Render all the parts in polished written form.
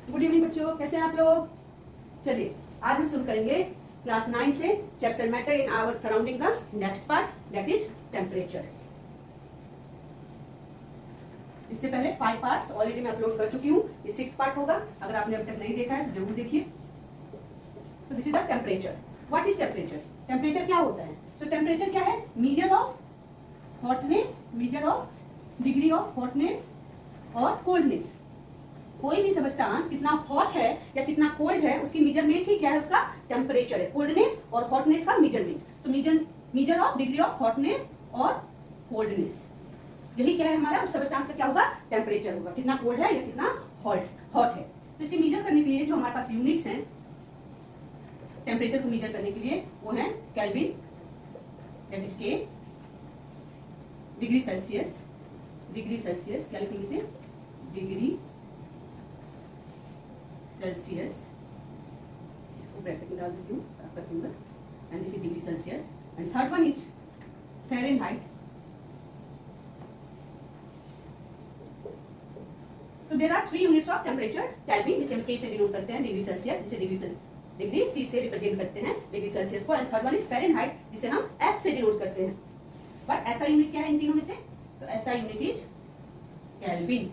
Good evening बच्चों, कैसे हैं आप लोग। चलिए आज हम शुरू करेंगे क्लास 9 से chapter matter in our surrounding का next part that is temperature. इससे पहले 5 पार्ट्स ऑलरेडी मैं अपलोड कर चुकी हूँ। ये 6th पार्ट होगा। अगर आपने अभी तक नहीं देखा है तो जरूर देखिए। तो this is the temperature. What is temperature? Temperature क्या होता है? तो टेम्परेचर क्या है? Measure of hotness, measure of degree of hotness और कोल्डनेस। कोई भी सब्सटेंस कितना हॉट है या कितना कोल्ड है उसकी मेजरमेंट ही क्या है? उसका टेम्परेचर है। कोल्डनेस और हॉटनेस का मेजरमेंट। तो measure of degree of hotness और कोल्डनेस, यही क्या है हमारा? उस सब्सटेंस का क्या होगा? टेम्परेचर होगा। कितना कोल्ड है या कितना हॉट है। तो इसके मेजर करने के लिए जो हमारे पास यूनिट्स हैं टेम्परेचर को मेजर करने के लिए, वो है केल्विन, दैट इज के, डिग्री सेल्सियस, क्या लिखेंगे इसे? डिग्री सेल्सियस, इसको ब्रैकेट में डाल देती हूँ आपका symbol, and this is degree Celsius. And third one is Fahrenheit. तो there are 3 units of temperature. Kelvin जिसे हम के से डिनोट करते हैं, डिग्री सेल्सियस जिसे डिग्री सी से रिप्रेजेंट करते हैं डिग्री सेल्सियस को, and third one is Fahrenheit जिसे हम एफ से डिनोट करते हैं। बट ऐसा यूनिट क्या है इन तीनों में से? तो ऐसा यूनिट इज केल्विन।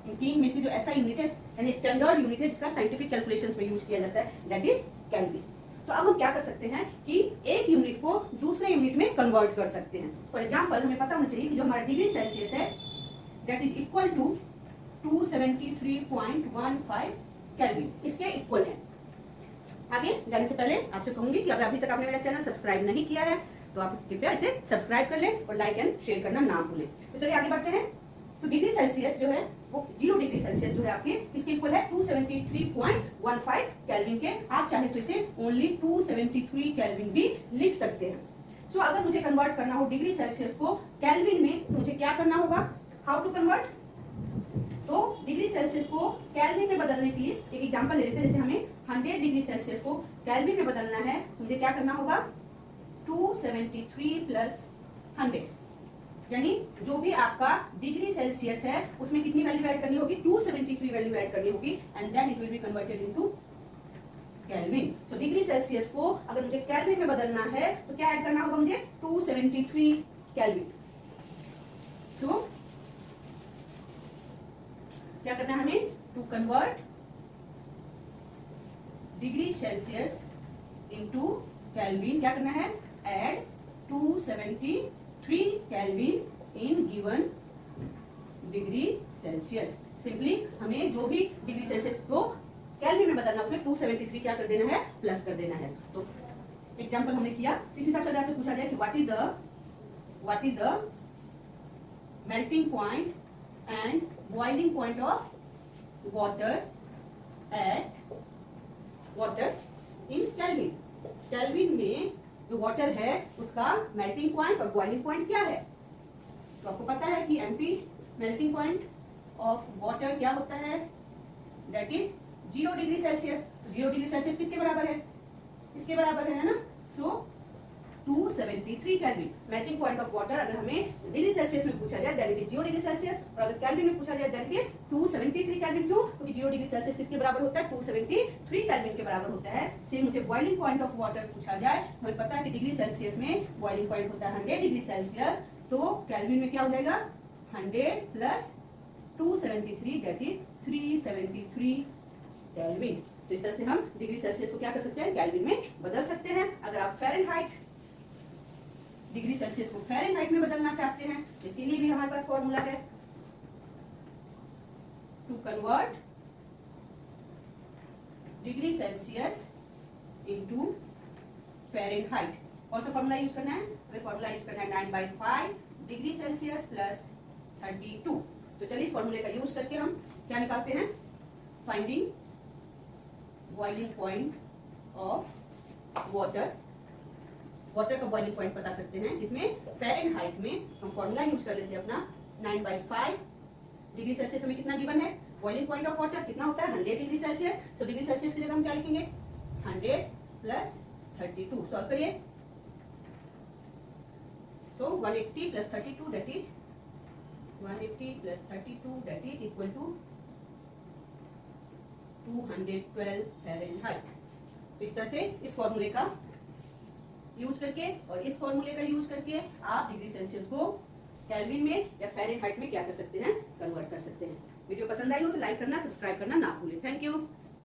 इन तीन में से जो ऐसा यूनिट है यानी स्टैंडर्ड यूनिट है जिसका साइंटिफिक कैलकुलेशंस में यूज किया जाता है, दैट इज केल्विन। तो अब हम क्या कर सकते हैं कि एक यूनिट को दूसरे यूनिट में कन्वर्ट कर सकते हैं। फॉर एग्जांपल हमें पता होना चाहिए कि जो हमारा डिग्री सेल्सियस है that is equal to 273.15 kelvin, इसके इक्वल है। आगे जाने से पहले आपसे कहूंगी कि अगर अभी तक आपने मेरा चैनल सब्सक्राइब नहीं किया है तो आप कृपया इसे सब्सक्राइब कर लें और लाइक एंड शेयर करना ना भूलें। तो चलिए आगे बढ़ते हैं। तो डिग्री सेल्सियस जो है वो 0 डिग्री सेल्सियस जो है आपके इसके इक्वल है 273.15 केल्विन के। आप चाहे तो इसे ओनली 273 केल्विन भी लिख सकते हैं। सो अगर मुझे कन्वर्ट करना हो डिग्री सेल्सियस को केल्विन में तो मुझे क्या करना होगा? How to convert? तो डिग्री सेल्सियस को केल्विन में बदलने के लिए एक एग्जांपल ले लेते हैं। जैसे हमें 100 डिग्री सेल्सियस को केल्विन में बदलना है तो मुझे क्या करना होगा? 273 प्लस 100, यानी जो भी आपका डिग्री सेल्सियस है उसमें कितनी वैल्यू ऐड करनी होगी? 273 वैल्यू ऐड करनी होगी, and then it will be converted into kelvin. So degree Celsius को अगर मुझे केल्विन में बदलना है तो क्या ऐड करना होगा मुझे? 273 केल्विन। सो क्या करना है हमें? To convert degree Celsius into kelvin, क्या करना है? Add 273 kelvin in given degree Celsius. Simply हमें जो भी डिग्री सेल्सियस को केल्विन में बदलना उसमें 273 क्या कर देना है? प्लस कर देना है। तो एग्जांपल हमने किया, इस हिसाब से आपसे पूछा जाए कि what is the melting point and boiling point of water in kelvin. Kelvin में जो वाटर है उसका मेल्टिंग पॉइंट और बॉइलिंग पॉइंट क्या है? तो आपको पता है कि MP melting point of water क्या होता है? That is 0 degree Celsius. 0 degree Celsius किसके बराबर है? इसके बराबर है ना। सो 273 kelvin melting point of water अगर हमें डिग्री सेल्सियस में पूछा जाए दैट इज 0 डिग्री सेल्सियस, और अगर केल्विन में पूछा जाए दैट इज 273 केल्विन। क्यों? क्योंकि 0 डिग्री सेल्सियस किसके बराबर होता है? 273 केल्विन के बराबर होता है। सेम मुझे बॉइलिंग पॉइंट ऑफ वाटर पूछा जाए, हमें पता है कि डिग्री सेल्सियस में बॉइलिंग पॉइंट होता है 100 डिग्री सेल्सियस, तो केल्विन में क्या हो जाएगा? 100 प्लस 273 दैट इज 373 केल्विन। तो इस तरह से हम डिग्री सेल्सियस को क्या कर सकते हैं? केल्विन में बदल सकते हैं। अगर आप फ़ारेनहाइट डिग्री सेल्सियस को फ़ारेनहाइट में बदलना चाहते हैं, इसके लिए भी हमारे पास फॉर्मूला है। To convert degree Celsius into Fahrenheit, कौन सा फॉर्मूला यूज करना है? हमें फॉर्मूला यूज करना है 9/5 डिग्री सेल्सियस प्लस 32। तो चलिए इस फॉर्मूले का यूज करके हम क्या निकालते हैं? Finding boiling point of water का बॉइलिंग पॉइंट पता करते हैं, जिसमें फ़ारेनहाइट में हम फॉर्मूला यूज कर लेते हैं अपना 9/5 डिग्री सेल्सियस। हमें कितना गिवन है? बॉइलिंग पॉइंट ऑफ वाटर कितना होता है? 100 डिग्री सेल्सियस। सो डिग्री सेल्सियस की जगह हम क्या लिखेंगे? 100 प्लस 32। सॉल्व करिए। So 180 plus 32 that is 180 plus 32 that is equal to 212 Fahrenheit. इस तरह से इस फॉर्मूले का यूज करके और इस फॉर्मूले का यूज करके आप डिग्री सेल्सियस को केल्विन में या फ़ारेनहाइट में क्या कर सकते हैं, कन्वर्ट कर सकते हैं। वीडियो पसंद आई हो तो लाइक करना, सब्सक्राइब करना ना भूलें। Thank you.